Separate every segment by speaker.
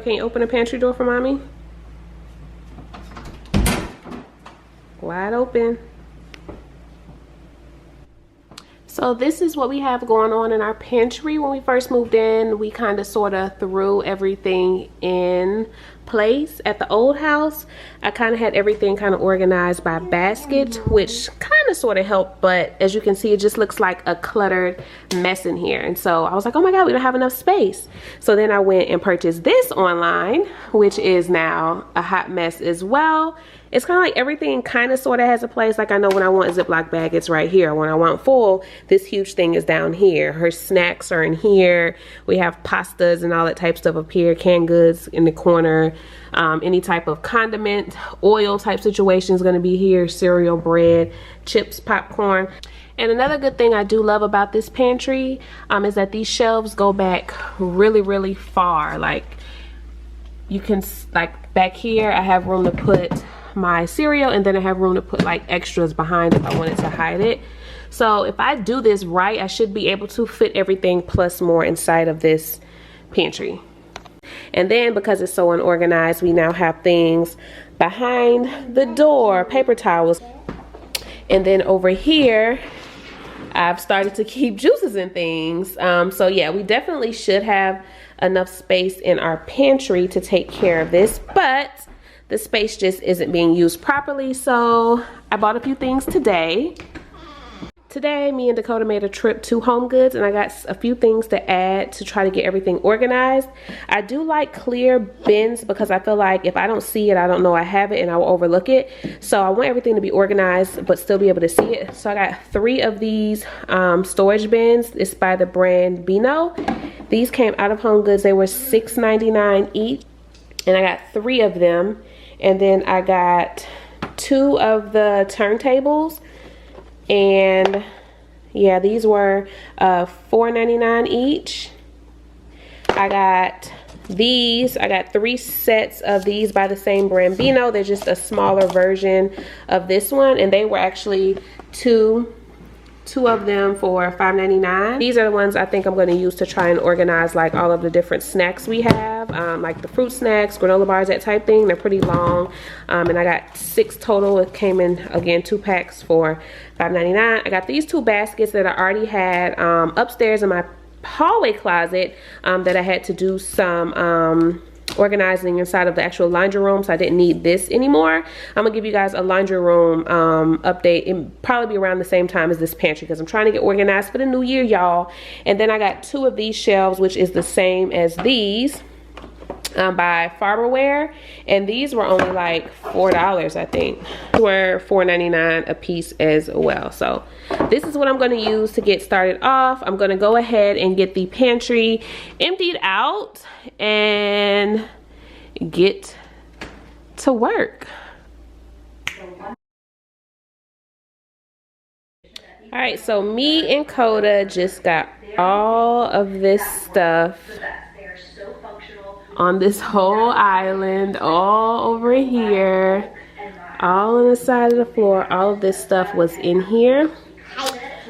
Speaker 1: Dakota, can you open the pantry door for mommy? Wide open. So this is what we have going on in our pantry. When we first moved in, we kind of sort of threw everything in place. At the old house, I kind of had everything kind of organized by basket, which kind of sort of helped, but as you can see, it just looks like a cluttered mess in here. And so I was like, oh my god, we don't have enough space. So then I went and purchased this online, which is now a hot mess as well. It's kind of like everything kind of sort of has a place. Like I know when I want a Ziploc bag, it's right here. When I want full, this huge thing is down here. Her snacks are in here. We have pastas and all that type stuff up here. Canned goods in the corner. Any type of condiment, oil type situation is going to be here. Cereal, bread, chips, popcorn. And another good thing I do love about this pantry is that these shelves go back really, really far. Like you can, like back here, I have room to put my cereal, and then I have room to put like extras behind if I wanted to hide it. So if I do this right, I should be able to fit everything plus more inside of this pantry. And then because it's so unorganized, we now have things behind the door, paper towels. And then over here, I've started to keep juices and things. So yeah, we definitely should have enough space in our pantry to take care of this, but the space just isn't being used properly. So I bought a few things today. Today, me and Dakota made a trip to Home Goods, and I got a few things to add to try to get everything organized. I do like clear bins because I feel like if I don't see it, I don't know I have it and I will overlook it. So I want everything to be organized but still be able to see it. So I got 3 of these storage bins. It's by the brand Beano. These came out of Home Goods. They were $6.99 each, and I got 3 of them. And then I got 2 of the turntables, and yeah, these were $4.99 each. I got these. I got 3 sets of these by the same brand Beano. They're just a smaller version of this one, and they were actually two of them for $5.99. These are the ones I think I'm going to use to try and organize like all of the different snacks we have, like the fruit snacks, granola bars, that type thing. They're pretty long, and I got 6 total. It came in, again, 2 packs for $5.99. I got these 2 baskets that I already had upstairs in my hallway closet that I had to do some organizing inside of the actual laundry room, so I didn't need this anymore. I'm gonna give you guys a laundry room update. It'll probably be around the same time as this pantry because I'm trying to get organized for the new year, y'all. And then I got 2 of these shelves, which is the same as these, by Farberware, and these were only like $4, I think. These were $4.99 a piece as well. So this is what I'm going to use to get started off. I'm going to go ahead and get the pantry emptied out and get to work. All right, so me and Coda just got all of this stuff on this whole island, all over here, all on the side of the floor. All of this stuff was in here.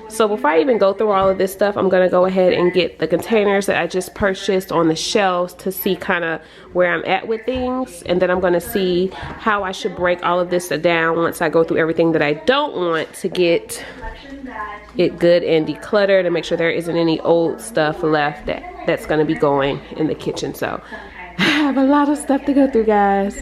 Speaker 1: So before I even go through all of this stuff, I'm gonna go ahead and get the containers that I just purchased on the shelves to see kind of where I'm at with things, and then I'm gonna see how I should break all of this down once I go through everything that I don't want to get it good and decluttered, and make sure there isn't any old stuff left that's gonna be going in the kitchen. So I have a lot of stuff to go through, guys.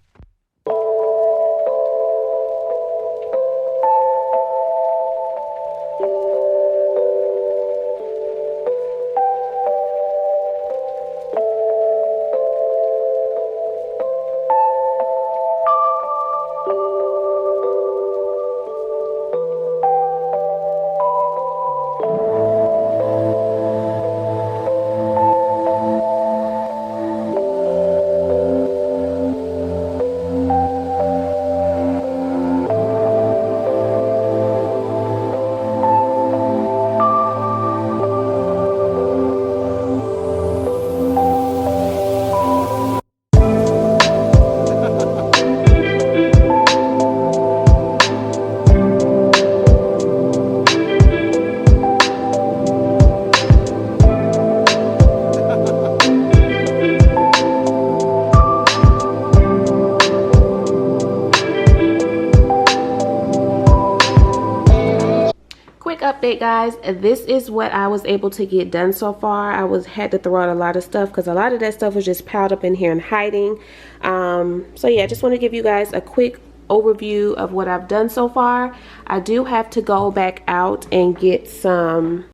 Speaker 1: guys, this is what I was able to get done so far. I had to throw out a lot of stuff because a lot of that stuff was just piled up in here and hiding. So yeah, I just want to give you guys a quick overview of what I've done so far. I do have to go back out and get some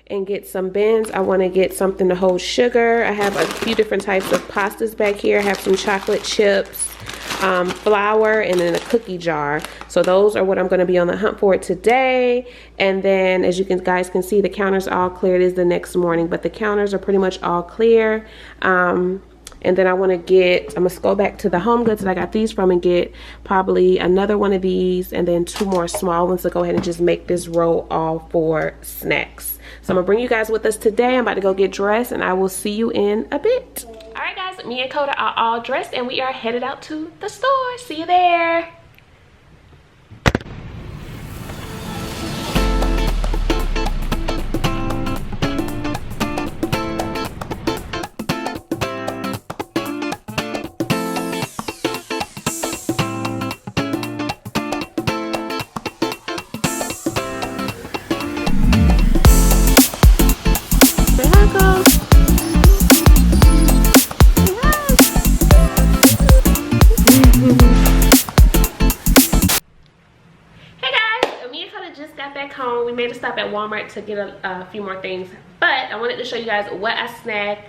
Speaker 1: bins. I want to get something to hold sugar. I have a few different types of pastas back here. I have some chocolate chips, flour, and then a cookie jar. So those are what I'm going to be on the hunt for today. And then as you guys can see, the counters are all clear. It is the next morning, but the counters are pretty much all clear. And then I'm going to go back to the Home Goods that I got these from and get probably another one of these and then 2 more small ones to go ahead and just make this row all for snacks. So I'm going to bring you guys with us today. I'm about to go get dressed and I will see you in a bit. Alright guys, me and Coda are all dressed and we are headed out to the store. See you there. We made a stop at Walmart to get a few more things, but I wanted to show you guys what I snagged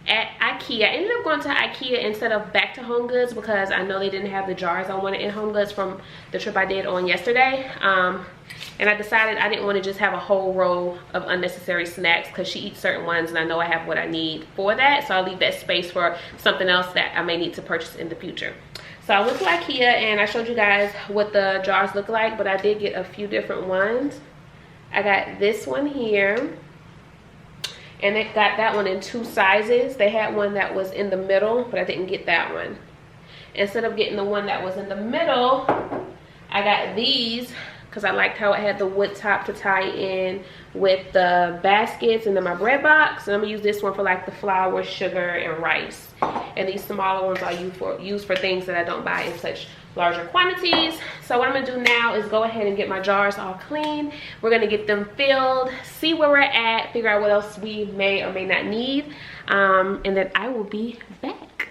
Speaker 1: at IKEA. I ended up going to IKEA instead of back to Home Goods because I know they didn't have the jars I wanted in Home Goods from the trip I did on yesterday. And I decided I didn't want to just have a whole row of unnecessary snacks because she eats certain ones and I know I have what I need for that, so I'll leave that space for something else that I may need to purchase in the future. So I went to IKEA and I showed you guys what the jars look like, but I did get a few different ones. I got this one here, and they got that one in 2 sizes. They had one that was in the middle, but I didn't get that one. Instead of getting the one that was in the middle, I got these because I liked how it had the wood top to tie in with the baskets and then my bread box. And I'm gonna use this one for like the flour, sugar, and rice. And these smaller ones I use for things that I don't buy in such larger quantities. So what I'm gonna do now is go ahead and get my jars all clean. We're gonna get them filled, see where we're at, figure out what else we may or may not need, and then I will be back.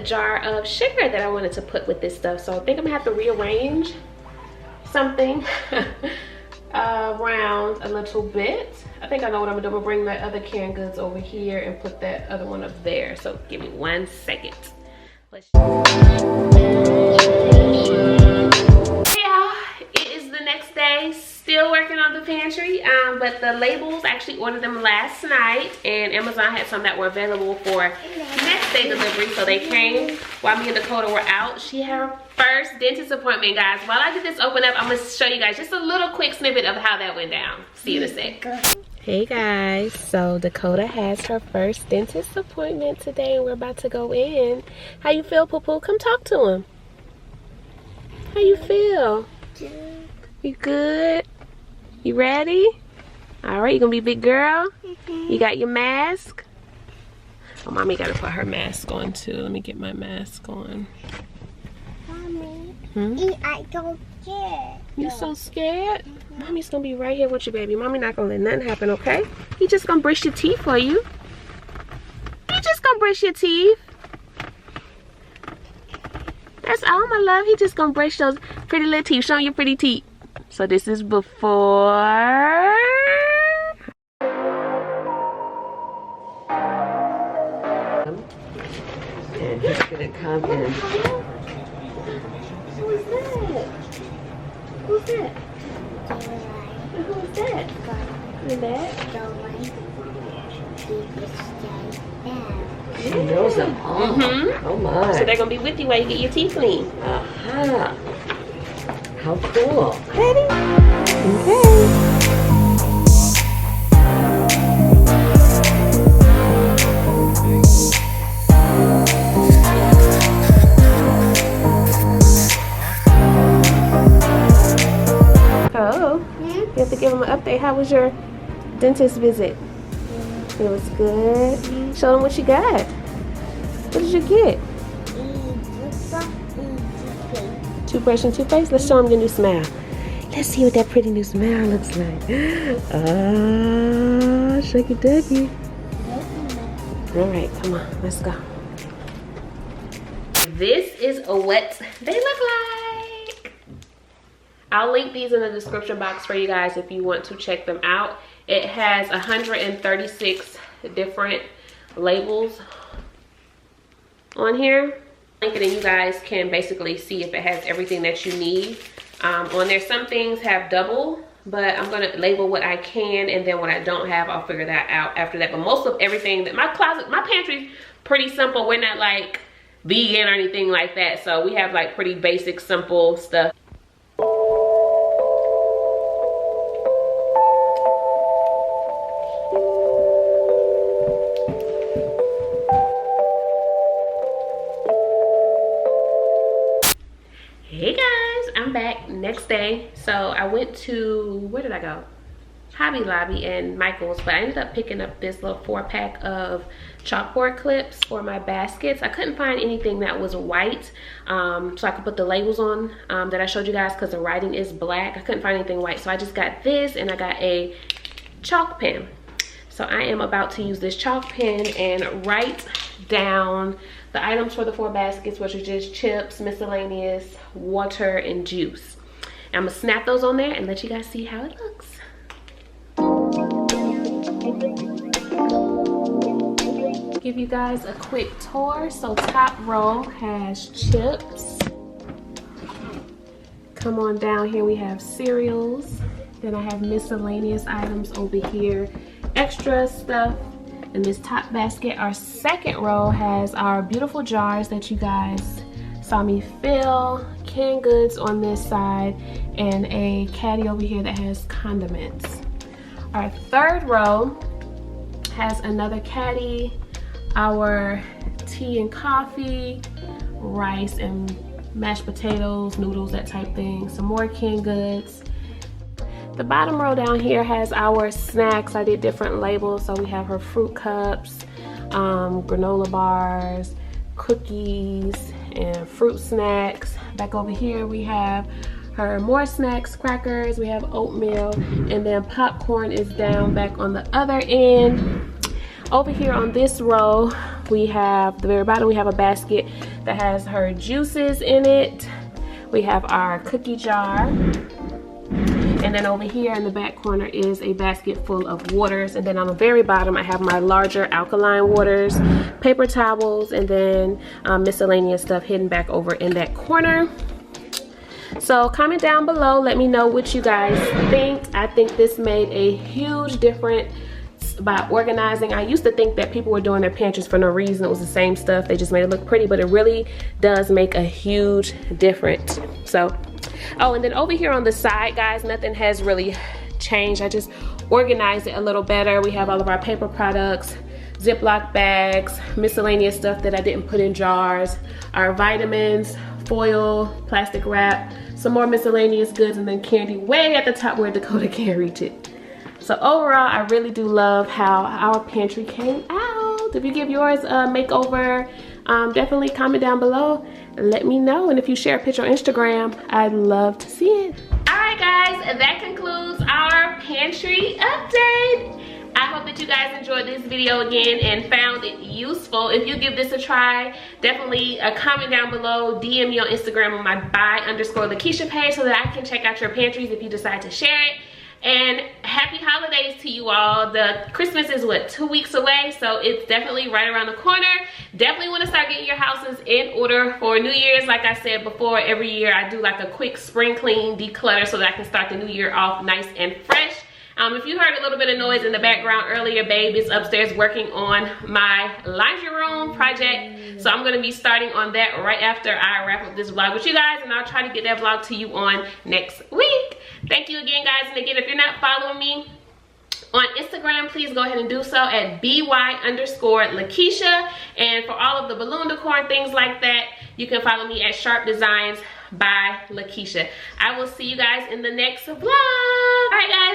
Speaker 1: Jar of sugar that I wanted to put with this stuff, so I think I'm gonna have to rearrange something around a little bit. I think I know what I'm gonna do. I'm gonna bring that other canned goods over here and put that other one up there, so give me 1 second. It is the next day, still working on the pantry, but the labels, I actually ordered them last night and Amazon had some that were available for next day delivery, so they came while me and Dakota were out. She had her first dentist appointment, guys. While I get this open up, I'm gonna show you guys just a little quick snippet of how that went down. See you in a sec. Hey guys, so Dakota has her first dentist appointment today and we're about to go in. How you feel, Poo Poo? Come talk to him. How you feel? Good. You good? You ready? All right, you gonna be a big girl? You got your mask? Oh, mommy gotta put her mask on too. Let me get my mask on.
Speaker 2: Mommy,
Speaker 1: I
Speaker 2: don't scared.
Speaker 1: You so scared? Mommy's gonna be right here with you, baby. Mommy not gonna let nothing happen, okay? He just gonna brush your teeth for you. He just gonna brush your teeth. That's all, my love. He just gonna brush those pretty little teeth. Show 'em your pretty teeth. So this is before.
Speaker 3: come in.
Speaker 1: Who's that? Who's that? Who's that? Who's that?
Speaker 3: She knows them all. Oh my.
Speaker 1: So they're gonna be with you while you get your teeth clean.
Speaker 3: Aha. How cool.
Speaker 1: Ready? Okay. Oh, you have to give them an update. How was your dentist visit? It was good. Show them what you got. What did you get? Toothbrush and toothpaste? Let's show them your new smile. Let's see what that pretty new smile looks like. Ah, shucky ducky. All right, come on, let's go. This is what they look like. I'll link these in the description box for you guys if you want to check them out. It has 136 different labels on here. Link it and you guys can basically see if it has everything that you need on there. Some things have double, but I'm gonna label what I can, and then what I don't have, I'll figure that out after that. But most of everything that my pantry's pretty simple. We're not like vegan or anything like that, so we have like pretty basic, simple stuff. Hey guys, I'm back next day. So I went to, where did I go? Hobby Lobby and Michael's, but I ended up picking up this little 4-pack of chalkboard clips for my baskets. I couldn't find anything that was white, so I could put the labels on that I showed you guys, because the writing is black. I couldn't find anything white, so I just got this, and I got a chalk pen. So I am about to use this chalk pen and write down the items for the 4 baskets, which are just chips, miscellaneous, water, and juice. And I'm gonna snap those on there and let you guys see how it looks. Give you guys a quick tour. So top row has chips. Come on down here, we have cereals. Then I have miscellaneous items over here, extra stuff. In this top basket, our second row has our beautiful jars that you guys saw me fill, canned goods on this side, and a caddy over here that has condiments. Our third row has another caddy, our tea and coffee, rice and mashed potatoes, noodles, that type thing, some more canned goods. The bottom row down here has our snacks. I did different labels, so we have her fruit cups, granola bars, cookies, and fruit snacks. Back over here we have her more snacks, crackers, we have oatmeal, and then popcorn is down back on the other end. Over here on this row, we have the very bottom, we have a basket that has her juices in it. We have our cookie jar. And then over here in the back corner is a basket full of waters. And then on the very bottom, I have my larger alkaline waters, paper towels, and then miscellaneous stuff hidden back over in that corner. So comment down below, let me know what you guys think. I think this made a huge difference by organizing. I used to think that people were doing their pantries for no reason. It was the same stuff, they just made it look pretty, but it really does make a huge difference. So, oh, and then over here on the side, guys, nothing has really changed. I just organized it a little better. We have all of our paper products, Ziploc bags, miscellaneous stuff that I didn't put in jars, our vitamins, foil, plastic wrap, some more miscellaneous goods, and then candy way at the top where Dakota can't reach it. So overall, I really do love how our pantry came out. If you give yours a makeover, definitely comment down below and let me know. And if you share a picture on Instagram, I'd love to see it. All right, guys, that concludes our pantry update. I hope that you guys enjoyed this video again and found it useful. If you give this a try, definitely comment down below, DM me on Instagram on my by_Lakeisha page so that I can check out your pantries if you decide to share it. And happy holidays to you all. The Christmas is what, 2 weeks away, so it's definitely right around the corner. Definitely want to start getting your houses in order for New Year's. Like I said before, every year I do like a quick spring clean, declutter, so that I can start the new year off nice and fresh. If you heard a little bit of noise in the background earlier, babe is upstairs working on my laundry room project. So I'm going to be starting on that right after I wrap up this vlog with you guys, and I'll try to get that vlog to you on next week. Thank you again, guys. And again, if you're not following me on Instagram, please go ahead and do so at by_Lakeisha. And for all of the balloon decor and things like that, you can follow me at Sharp Designs by Lakeisha. I will see you guys in the next vlog. All right, guys.